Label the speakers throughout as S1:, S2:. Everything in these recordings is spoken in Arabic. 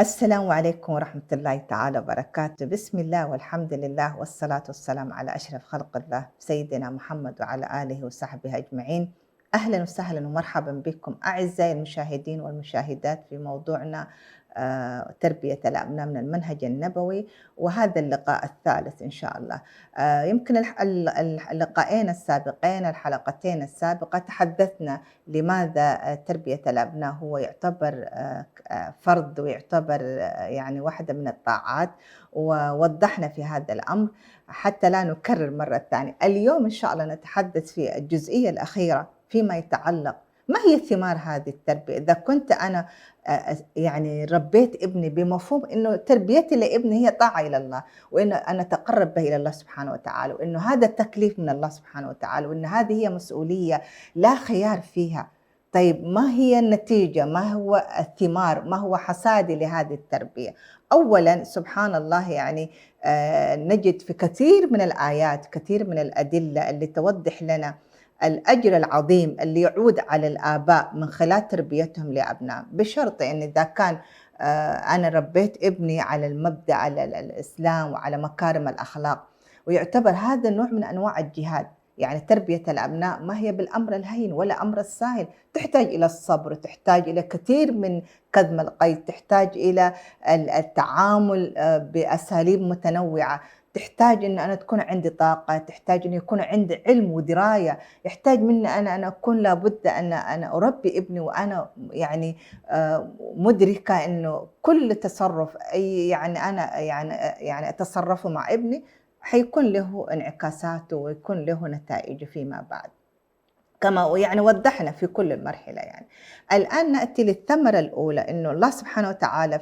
S1: السلام عليكم ورحمة الله تعالى وبركاته. بسم الله والحمد لله والصلاة والسلام على أشرف خلق الله سيدنا محمد وعلى آله وصحبه أجمعين. أهلا وسهلا ومرحبا بكم أعزائي المشاهدين والمشاهدات في موضوعنا تربية الأبناء من المنهج النبوي، وهذا اللقاء الثالث إن شاء الله. يمكن اللقاءين السابقين، الحلقتين السابقة، تحدثنا لماذا تربية الأبناء هو يعتبر فرض، ويعتبر يعني واحدة من الطاعات، ووضحنا في هذا الأمر حتى لا نكرر مرة ثانية. اليوم إن شاء الله نتحدث في الجزئية الأخيرة فيما يتعلق ما هي ثمار هذه التربية. إذا كنت أنا يعني ربيت ابني بمفهوم إنه تربيتي لابني هي طاعة إلى الله، وإنه أنا أتقرب به إلى الله سبحانه وتعالى، وإنه هذا تكليف من الله سبحانه وتعالى، وإن هذه هي مسؤولية لا خيار فيها. طيب ما هي النتيجة؟ ما هو الثمار؟ ما هو حصادي لهذه التربية؟ أولا سبحان الله، يعني نجد في كثير من الآيات، كثير من الأدلة اللي توضح لنا الأجر العظيم اللي يعود على الآباء من خلال تربيتهم لأبناء، بشرط أن إذا كان أنا ربيت ابني على المبدأ، على الإسلام وعلى مكارم الأخلاق، ويعتبر هذا نوع من أنواع الجهاد. يعني تربية الأبناء ما هي بالأمر الهين ولا أمر السهل، تحتاج إلى الصبر، تحتاج إلى كثير من كظم القيد، تحتاج إلى التعامل بأساليب متنوعة، تحتاج أن أنا تكون عندي طاقة، تحتاج أن يكون عندي علم ودراية، يحتاج مني أنا أكون لابد أن أنا أربي ابني وأنا يعني مدركة أنه كل تصرف يعني أنا يعني أتصرفه مع ابني حيكون له انعكاساته ويكون له نتائج فيما بعد، كما يعني وضحنا في كل المرحلة. يعني الآن نأتي للثمرة الأولى، إنه الله سبحانه وتعالى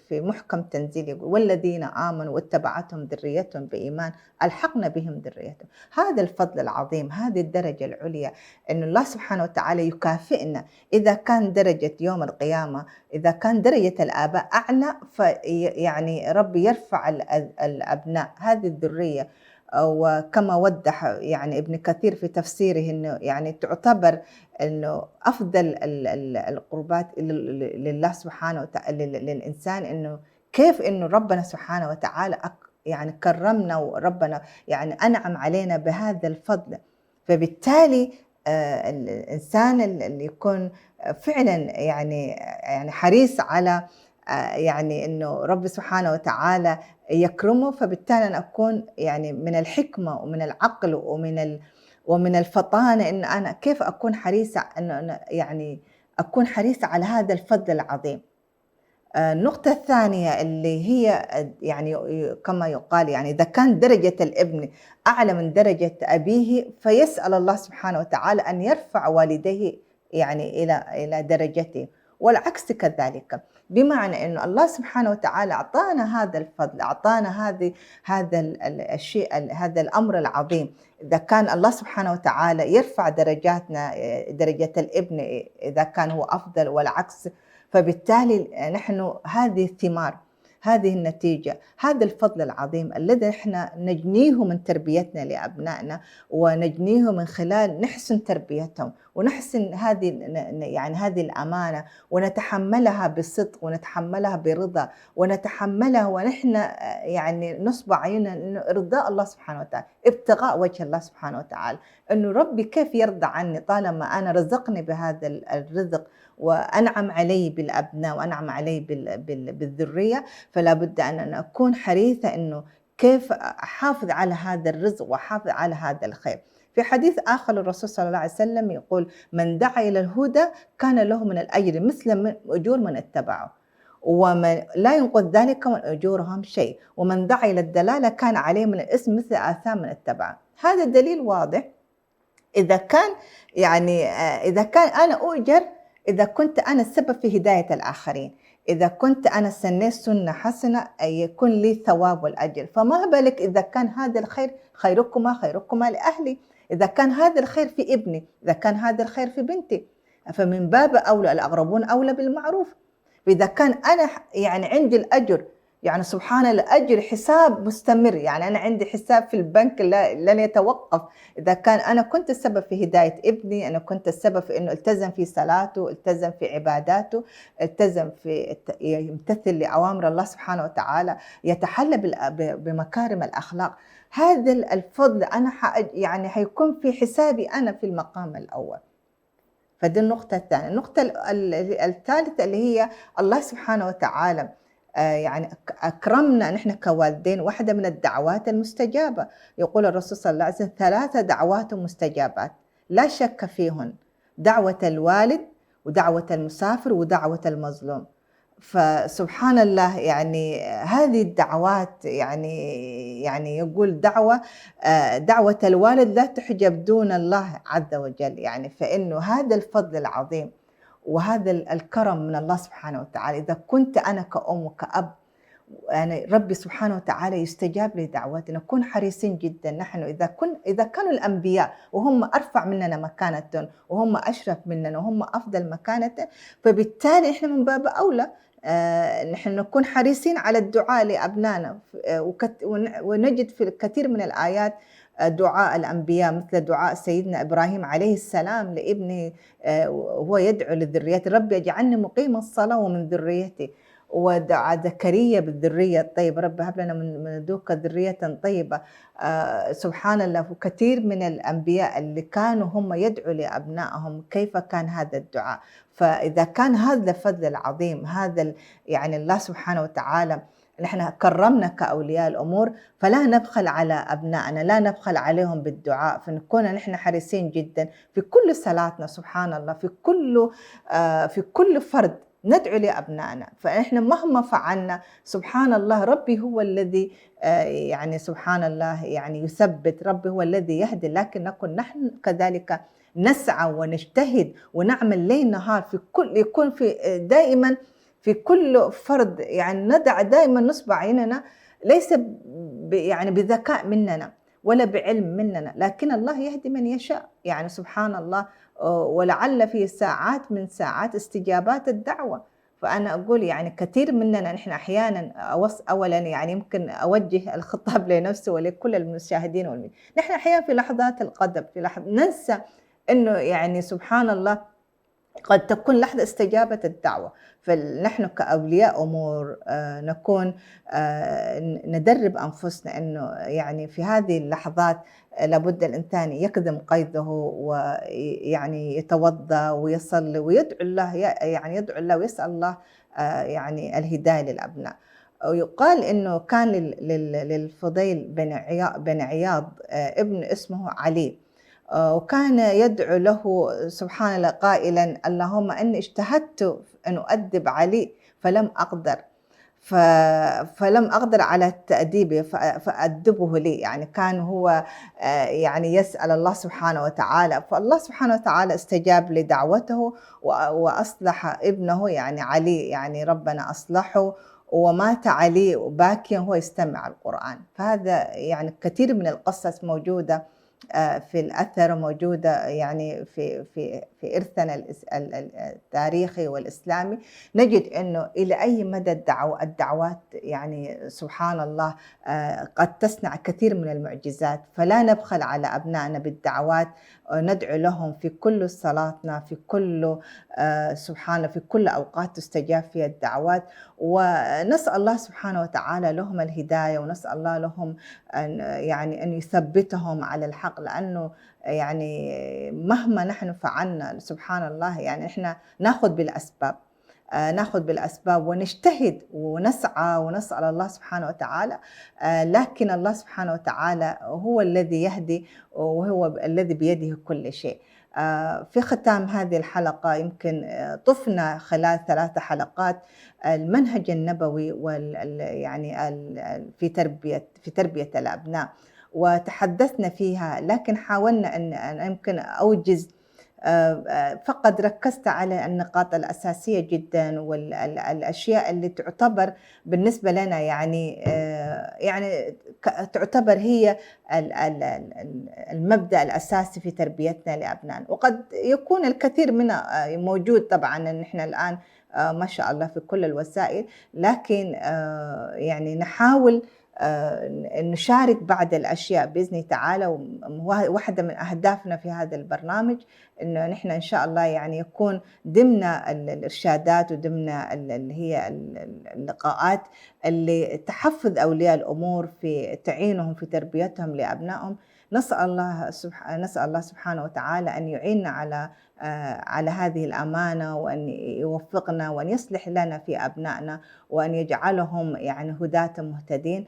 S1: في محكم تنزيله يقول: والذين آمنوا واتبعتهم ذريتهم بإيمان ألحقنا بهم ذريتهم. هذا الفضل العظيم، هذه الدرجة العليا، إنه الله سبحانه وتعالى يكافئنا. إذا كان درجة يوم القيامة، إذا كان درجة الآباء أعلى، يعني ربي يرفع الأبناء، هذه الذرية. وكما وضح يعني ابن كثير في تفسيره انه يعني تعتبر انه افضل القربات لله سبحانه وتعالى للانسان، انه كيف انه ربنا سبحانه وتعالى يعني كرمنا، وربنا يعني انعم علينا بهذا الفضل. فبالتالي الانسان اللي يكون فعلا يعني حريص على يعني انه رب سبحانه وتعالى يكرمه، فبالتالي أنا أكون يعني من الحكمة ومن العقل ومن الفطانة إن أنا كيف أكون حريصة، إنه أنا يعني أكون حريصة على هذا الفضل العظيم. النقطة الثانية اللي هي يعني كما يقال، يعني إذا كان درجة الابن أعلى من درجة أبيه، فيسأل الله سبحانه وتعالى أن يرفع والديه يعني إلى درجته، والعكس كذلك. بمعنى أنه الله سبحانه وتعالى أعطانا هذا الفضل، أعطانا هذا الشيء، هذا الأمر العظيم. إذا كان الله سبحانه وتعالى يرفع درجاتنا، درجة الابن إذا كان هو أفضل والعكس، فبالتالي نحن هذه الثمار، هذه النتيجة، هذا الفضل العظيم الذي احنا نجنيه من تربيتنا لأبنائنا، ونجنيه من خلال نحسن تربيتهم، ونحسن هذه الأمانة، ونتحملها بصدق، ونتحملها برضا، ونتحملها ونحن يعني نصب عيننا إنه إرضاء الله سبحانه وتعالى، ابتغاء وجه الله سبحانه وتعالى، إنه ربي كيف يرضى عني طالما أنا رزقني بهذا الرزق، وأنعم علي بالأبناء، وأنعم علي بالذرية. فلا بد أن أنا أكون حريصة إنه كيف أحافظ على هذا الرزق وأحافظ على هذا الخير. في حديث آخر الرسول صلى الله عليه وسلم يقول: من دعا إلى الهدى كان له من الأجر مثل أجور من اتبعه، ومن لا ينقذ ذلك من أجورهم شيء، ومن دعا إلى الدلالة كان عليه من الإثم مثل آثام من اتبعه. هذا دليل واضح. إذا كان يعني إذا كان أنا أؤجر، إذا كنت أنا السبب في هداية الآخرين، إذا كنت أنا سنيت سنة حسنة يكون لي ثواب والأجر، فما بالك إذا كان هذا الخير خيركما لأهلي، إذا كان هذا الخير في ابني، إذا كان هذا الخير في بنتي، فمن باب أولى الأقربون أولى بالمعروف. وإذا كان أنا يعني عندي الأجر يعني سبحان الله أجر حساب مستمر، يعني أنا عندي حساب في البنك لن يتوقف. إذا كان أنا كنت السبب في هداية ابني، أنا كنت السبب في إنه التزم في صلاته، التزم في عباداته، التزم في يمتثل لأوامر الله سبحانه وتعالى، يتحلى بمكارم الأخلاق. هذا الفضل أنا يعني حيكون في حسابي أنا في المقام الأول. فدي النقطة الثانية. النقطة الثالثة اللي هي الله سبحانه وتعالى يعني أكرمنا نحن كوالدين، واحدة من الدعوات المستجابة. يقول الرسول صلى الله عليه وسلم 3 دعوات مستجابات لا شك فيهن: دعوة الوالد، ودعوة المسافر، ودعوة المظلوم. فسبحان الله، يعني هذه الدعوات، يعني يقول دعوة الوالد لا تحجب دون الله عز وجل، يعني فإنه هذا الفضل العظيم وهذا الكرم من الله سبحانه وتعالى. إذا كنت أنا كأم وكأب، يعني ربي سبحانه وتعالى يستجاب لدعوتنا. نكون حريصين جدا نحن، إذا كانوا الأنبياء وهم أرفع مننا مكانة، وهم أشرف مننا، وهم أفضل مكانة، فبالتالي إحنا من باب أولى نحن نكون حريصين على الدعاء لأبنائنا. ونجد في الكثير من الآيات دعاء الأنبياء، مثل دعاء سيدنا إبراهيم عليه السلام لابنه وهو يدعو لذريته: ربي اجعلني مقيم الصلاة ومن ذريتي. ودعا زكريا بالذرية الطيبة: رب هب لنا من لدنك ذرية طيبة. سبحان الله، وكثير من الأنبياء اللي كانوا هم يدعوا لأبنائهم كيف كان هذا الدعاء. فإذا كان هذا الفضل العظيم، هذا يعني الله سبحانه وتعالى نحن كرمنا كأولياء الأمور، فلا نبخل على أبنائنا، لا نبخل عليهم بالدعاء، فنكون نحن حريصين جدا في كل صلاتنا. سبحان الله، في كل فرد ندعو لأبنائنا. فإحنا مهما فعلنا سبحان الله ربي هو الذي يعني سبحان الله يعني يثبت، ربي هو الذي يهدي، لكن نحن كذلك نسعى ونجتهد ونعمل ليل نهار يكون في دائما في كل فرد، يعني ندع دائما نصب عيننا، ليس يعني بذكاء مننا ولا بعلم مننا، لكن الله يهدي من يشاء. يعني سبحان الله، ولعل في ساعات من ساعات استجابات الدعوة. فأنا أقول يعني كثير مننا نحن أحيانا أولا يعني يمكن أوجه الخطاب لنفسي ولكل المشاهدين نحن أحيانا في لحظات الغضب، في لحظة ننسى إنه يعني سبحان الله قد تكون لحظة استجابة الدعوة. فنحن كأولياء أمور نكون ندرب أنفسنا إنه يعني في هذه اللحظات لابد الإنسان يكظم قيده، ويعني يتوضأ ويصلي ويدعو الله، يعني يدعو الله ويسأل الله يعني الهداية للأبناء. ويقال إنه كان للفضيل بن عياض ابن اسمه علي، وكان يدعو له سبحان الله قائلا: اللهم إني اجتهدت أن أؤدب علي فلم أقدر على تأديبه فأدبه لي. يعني كان هو يعني يسأل الله سبحانه وتعالى، فالله سبحانه وتعالى استجاب لدعوته وأصلح ابنه يعني علي، يعني ربنا أصلحه، ومات علي باكيا وهو يستمع القرآن. فهذا يعني كثير من القصص موجودة في الأثر، موجودة يعني في إرثنا التاريخي والإسلامي. نجد أنه إلى أي مدى الدعوات يعني سبحان الله قد تصنع كثير من المعجزات. فلا نبخل على أبنائنا بالدعوات، ندعو لهم في كل صلاتنا، في كل سبحان الله في كل أوقات تستجاب فيها الدعوات، ونسأل الله سبحانه وتعالى لهم الهداية، ونسأل الله لهم أن يثبتهم على الحق. لأنه يعني مهما نحن فعلنا سبحان الله يعني إحنا نأخذ بالأسباب ونجتهد ونسعى ونسأل الله سبحانه وتعالى، لكن الله سبحانه وتعالى هو الذي يهدي، وهو الذي بيده كل شيء. في ختام هذه الحلقة يمكن طفنا خلال 3 حلقات المنهج النبوي يعني في تربية الأبناء، وتحدثنا فيها، لكن حاولنا أن يمكن أوجز. فقد ركزت على النقاط الأساسية جدا، والأشياء اللي تعتبر بالنسبة لنا يعني تعتبر هي المبدأ الأساسي في تربيتنا لأبنائنا. وقد يكون الكثير منها موجود طبعا، نحن الآن ما شاء الله في كل الوسائل، لكن يعني نحاول نشارك بعض الأشياء بإذن تعالى. واحدة من أهدافنا في هذا البرنامج إنه نحن إن شاء الله يعني يكون ضمن الإرشادات وضمن اللي هي اللقاءات اللي تحفّز أولياء الأمور في تعينهم في تربيتهم لأبنائهم. نسأل الله سبحانه وتعالى أن يعيننا على هذه الأمانة، وأن يوفقنا وأن يصلح لنا في أبنائنا، وأن يجعلهم يعني هداة مهتدين.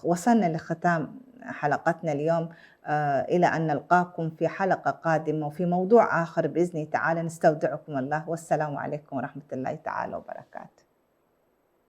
S1: وصلنا لختام حلقتنا اليوم، إلى أن نلقاكم في حلقة قادمة وفي موضوع آخر بإذن تعالى. نستودعكم الله، والسلام عليكم ورحمة الله تعالى وبركاته.